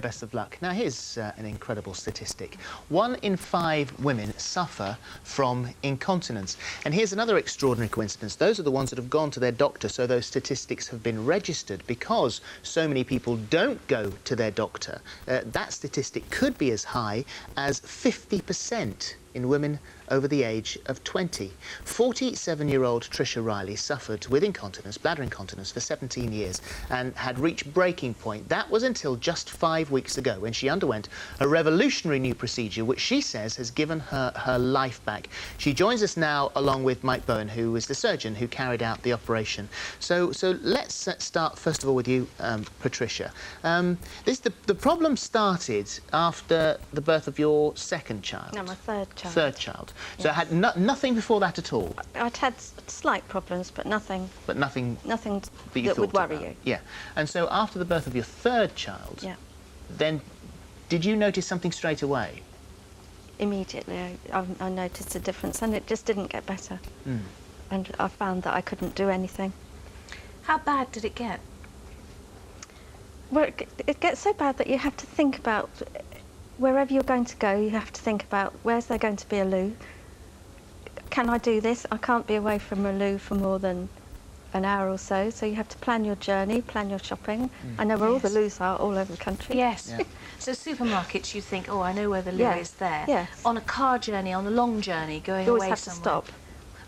Best of luck. Now here's an incredible statistic. 1 in 5 women suffer from incontinence. And here's another extraordinary coincidence. Those are the ones that have gone to their doctor, so those statistics have been registered. Because so many people don't go to their doctor, that statistic could be as high as 50% in women over the age of 20. 47-year-old Tricia Riley suffered with incontinence, bladder incontinence, for 17 years and had reached breaking point. That was until just 5 weeks ago when she underwent a revolutionary new procedure which she says has given her her life back. She joins us now along with Mike Bowen, who is the surgeon who carried out the operation. So let's start first of all with you, Patricia. The problem started after the birth of your second child. No, my third child. Third child. Yes. So I had nothing before that at all? I'd had slight problems, but nothing... But nothing that would worry you. Yeah. And so after the birth of your third child, yeah, then did you notice something straight away? Immediately, I noticed a difference, and it just didn't get better. Mm. And I found that I couldn't do anything. How bad did it get? Well, it gets so bad that you have to think about... Wherever you're going to go, you have to think about where's there going to be a loo. Can I do this? I can't be away from a loo for more than an hour or so, so you have to plan your journey, plan your shopping. Mm. I know where all the loos are all over the country. Yes. Yeah. So supermarkets, you think, oh, I know where the loo is there. Yes. On a car journey, on a long journey, going you away always have somewhere. to stop.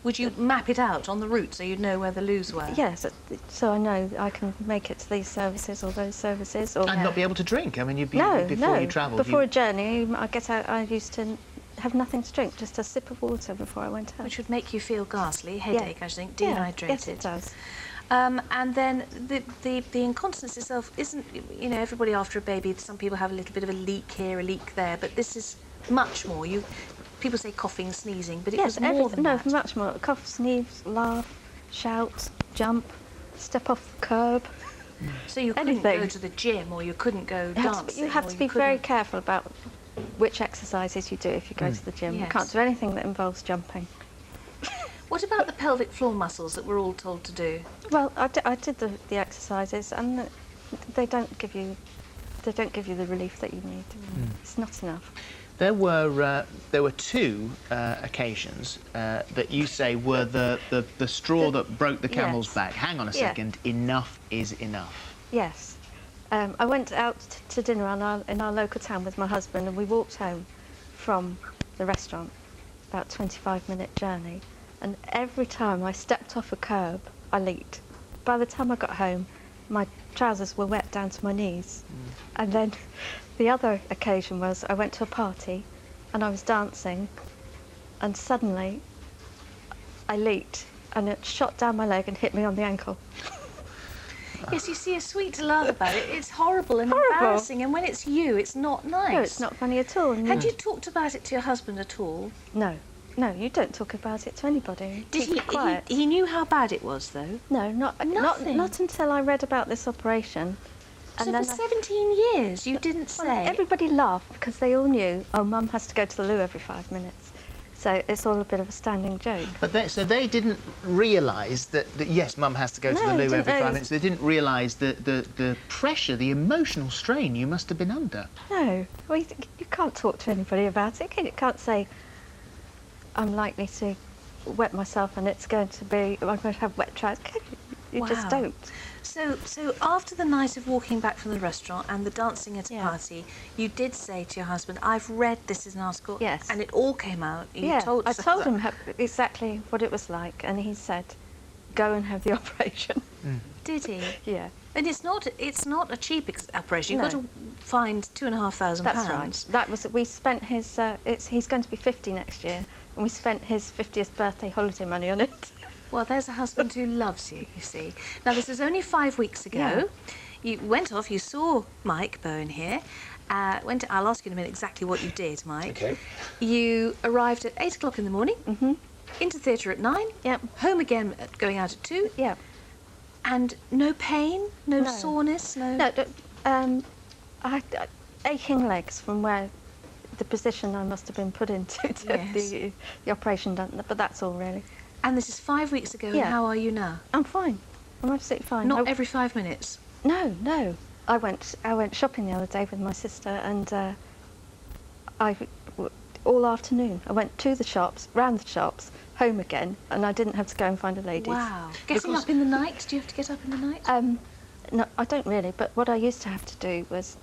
Would you map it out on the route so you'd know where the loos were? Yes, so I know I can make it to these services or those services. Or and not be able to drink? I mean, you'd be, before you travelled... Before a journey, I used to have nothing to drink, just a sip of water before I went out. Which would make you feel ghastly, headache, I think, dehydrated. Yes, it does. And then the incontinence itself isn't, you know, everybody after a baby, some people have a little bit of a leak here, a leak there, but this is much more. People say coughing, sneezing, but it was more than that. No, much more. Cough, sneeze, laugh, shout, jump, step off the curb. So you couldn't go to the gym, or you couldn't go dancing? You have to be very careful about which exercises you do if you go to the gym. Yes. You can't do anything that involves jumping. What about the pelvic floor muscles that we're all told to do? Well, I did the exercises, and they don't give you the relief that you need. It's not enough. There were 2 occasions that you say were the straw that broke the camel's back. Hang on a second. Enough is enough. Yes. I went out to dinner in our local town with my husband, and we walked home from the restaurant, about a 25-minute journey, and every time I stepped off a curb, I leaked. By the time I got home, my trousers were wet down to my knees. And then the other occasion was I went to a party and I was dancing, and suddenly I leaked and it shot down my leg and hit me on the ankle. Yes, you see, it's sweet to laugh about it. It's horrible and embarrassing, and when it's you, it's not nice. No, it's not funny at all. Had you talked about it to your husband at all? No. No, you don't talk about it to anybody. Did he? Quiet. He knew how bad it was, though? No, not until I read about this operation. And so then for 17 years, you didn't say? Everybody laughed because they all knew, oh, Mum has to go to the loo every 5 minutes. So it's all a bit of a standing joke. But so they didn't realise that yes, Mum has to go to the loo every 5 minutes. They didn't realise the pressure, the emotional strain you must have been under. No, well, you can't talk to anybody about it. You can't say, I'm likely to wet myself and I'm going to have wet trousers. You just don't. So after the night of walking back from the restaurant and the dancing at a party, you did say to your husband, I've read this is an article, and it all came out. I told him exactly what it was like, and he said, go and have the operation. Did he? Yeah. And it's not a cheap operation. You've got to find £2,500. That's right. That was, we spent his, he's going to be 50 next year, and we spent his 50th birthday holiday money on it. Well, there's a husband who loves you, you see. Now, this was only 5 weeks ago. Yeah. You went off, you saw Mike Bowen here. I'll ask you in a minute exactly what you did, Mike. Okay. You arrived at 8 o'clock in the morning, into theatre at 9, home again going out at 2. Yeah. And no pain, no soreness, No, I had aching legs from where the position I must have been put into to the operation done, but that's all really. And this is 5 weeks ago, and how are you now? I'm fine. I'm absolutely fine. Not every 5 minutes? No, no. I went shopping the other day with my sister, and all afternoon I went to the shops, round the shops, home again, and I didn't have to go and find a ladies. Wow. Getting up in the night? Do you have to get up in the night? No, I don't really, but what I used to have to do was,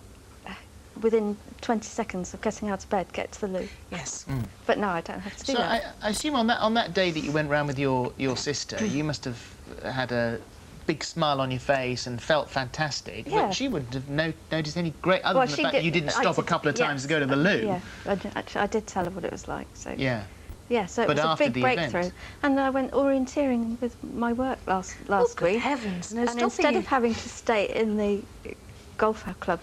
within 20 seconds of getting out of bed, get to the loo. Yes. But no, I don't have to do So that. I assume on that day that you went round with your sister, you must have had a big smile on your face and felt fantastic. Yeah. But she wouldn't have noticed any great, other than the fact that you didn't stop a couple of times to go to the loo. Yeah, I did tell her what it was like. So Yeah. yeah, so it But was a after big the breakthrough. event- And I went orienteering with my work last Good week. heavens, no And stopping instead you. of having to stay in the golf club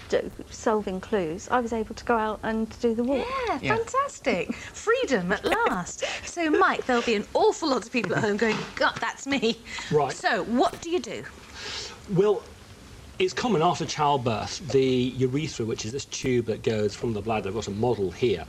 solving clues, I was able to go out and do the walk. Yeah, Yeah. fantastic. Freedom at last. So, Mike, there'll be an awful lot of people at home going, God, that's me. Right. So, what do you do? Well, it's common after childbirth, the urethra, which is this tube that goes from the bladder, I've got a model here.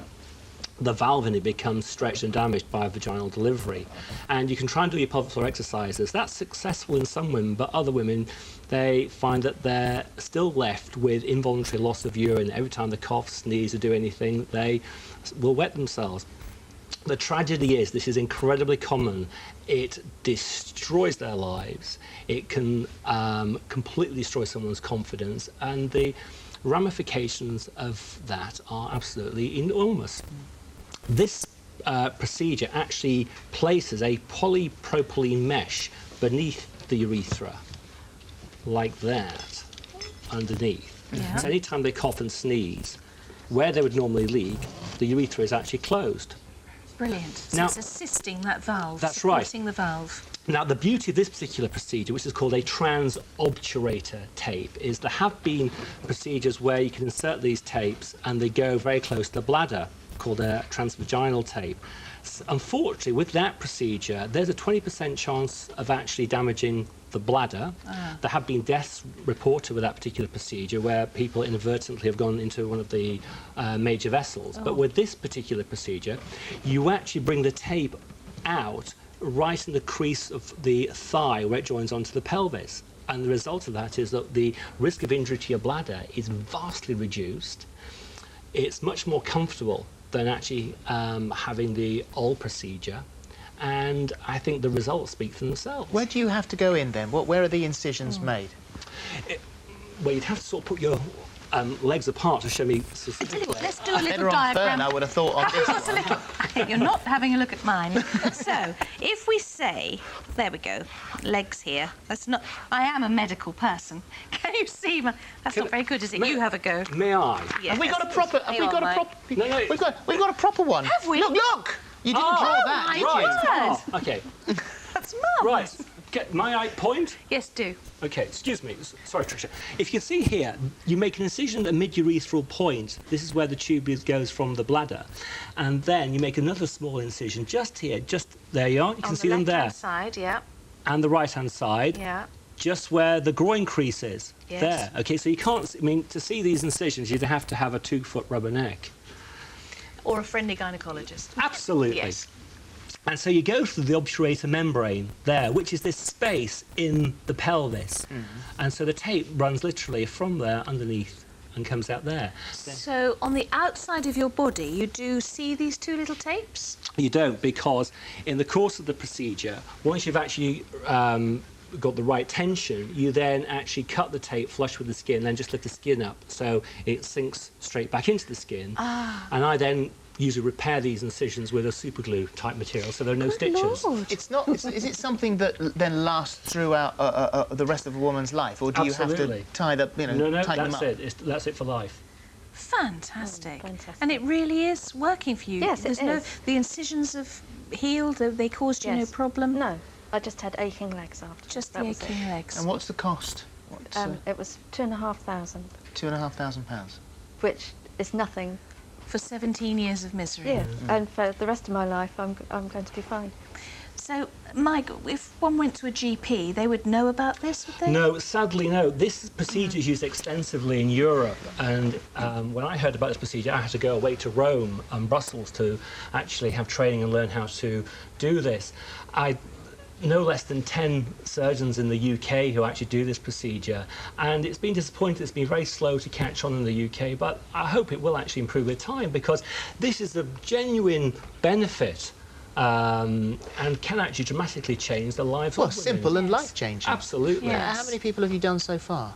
The valve in it becomes stretched and damaged by vaginal delivery. And you can try and do your pelvic floor exercises. That's successful in some women, but other women, they find that they're still left with involuntary loss of urine. Every time they cough, sneeze, or do anything, they will wet themselves. The tragedy is, this is incredibly common. It destroys their lives. It can completely destroy someone's confidence, and the ramifications of that are absolutely enormous. This procedure actually places a polypropylene mesh beneath the urethra, like that, underneath. Yeah. So anytime they cough and sneeze, where they would normally leak, the urethra is actually closed. Brilliant. So Now- it's assisting that valve. That's right. Supporting the valve. Now, the beauty of this particular procedure, which is called a Transobturator tape, is there have been procedures where you can insert these tapes and they go very close to the bladder, called a transvaginal tape. Unfortunately, with that procedure, there's a 20% chance of actually damaging the bladder. There have been deaths reported with that particular procedure where people inadvertently have gone into one of the major vessels. But with this particular procedure, you actually bring the tape out right in the crease of the thigh where it joins onto the pelvis. And the result of that is that the risk of injury to your bladder is vastly reduced. It's much more comfortable than actually having the old procedure. And I think the results speak for themselves. Where do you have to go in then? Where are the incisions made? Well, you'd have to sort of put your legs apart to show me I tell you specifically. what, let's do a little Better on diagram. Fern, I would have thought, on Have we this got a one. little... I think you're not having a look at mine. So, if we say... There we go. Legs here. That's not... I am a medical person. Can you see my... That's not very good, is it? May- You have a go. May I? Yes. Have we got a proper? Have Hang we on, got a Mike. proper? No. We've got a proper one. Have we? Look! You didn't draw that, my did you? God. Oh, okay. That's Right. marvellous. May I point? Yes, do. Okay, excuse me. Sorry, Tricia. If you can see here, you make an incision at a mid-urethral point. This is where the tube goes from the bladder. And then you make another small incision just here, just there you are. You can On see the them there. left-hand side, yeah. And the right-hand side, Yeah. just where the groin crease is. Yes. There. Okay, so you can't, I mean, to see these incisions, you'd have to have a 2-foot rubber neck. Or a friendly gynaecologist. Absolutely. Yes. And so you go through the obturator membrane there, which is this space in the pelvis. And so the tape runs literally from there underneath and comes out there. So, on the outside of your body, you do see these two little tapes? You don't, because in the course of the procedure, once you've actually got the right tension, you then actually cut the tape flush with the skin, then just lift the skin up so it sinks straight back into the skin. And I then usually repair these incisions with a superglue type material, so there are no stitches. Lord. It's not. Is it something that then lasts throughout the rest of a woman's life, or do you have Absolutely. to tie the, No, tighten them that's up? it. That's it for life. Fantastic. Fantastic. And it really is working for you. Yes, it There's no... is. The incisions have healed, they caused you no Yes. problem? No, I just had aching legs after. Just that the was it. aching legs. And what's the cost? What's, It was £2,500, £2,500. which is nothing. For 17 years of misery. Yeah, and for the rest of my life, I'm going to be fine. So, Mike, if one went to a GP, they would know about this, would they? No, sadly no. This procedure is used extensively in Europe, and when I heard about this procedure, I had to go away to Rome and Brussels to actually have training and learn how to do this. no less than 10 surgeons in the UK who actually do this procedure, and it's been disappointing. It's been very slow to catch on in the UK, but I hope it will actually improve with time, because this is a genuine benefit and can actually dramatically change the lives of women. Simple and life-changing. Absolutely. Yes. How many people have you done so far?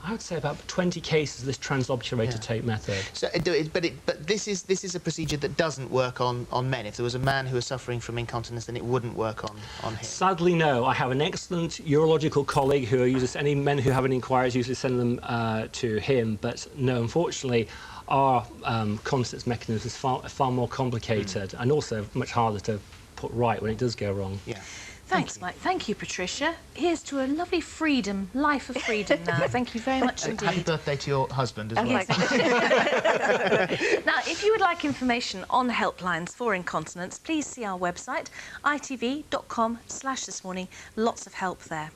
I would say about 20 cases of this transobturator tape method. So, but this is a procedure that doesn't work on men. If there was a man who was suffering from incontinence, then it wouldn't work on him. Sadly, no. I have an excellent urological colleague who uses any men who have any inquiries usually send them to him. But no, unfortunately, our continence mechanism is far more complicated and also much harder to put right when it does go wrong. Yeah. Thanks, Mike. Thank you, Patricia. Here's to a lovely freedom, life of freedom now. Thank you very much indeed. Happy birthday to your husband as well. Yes. Now, if you would like information on helplines for incontinence, please see our website, itv.com/thismorning. Lots of help there.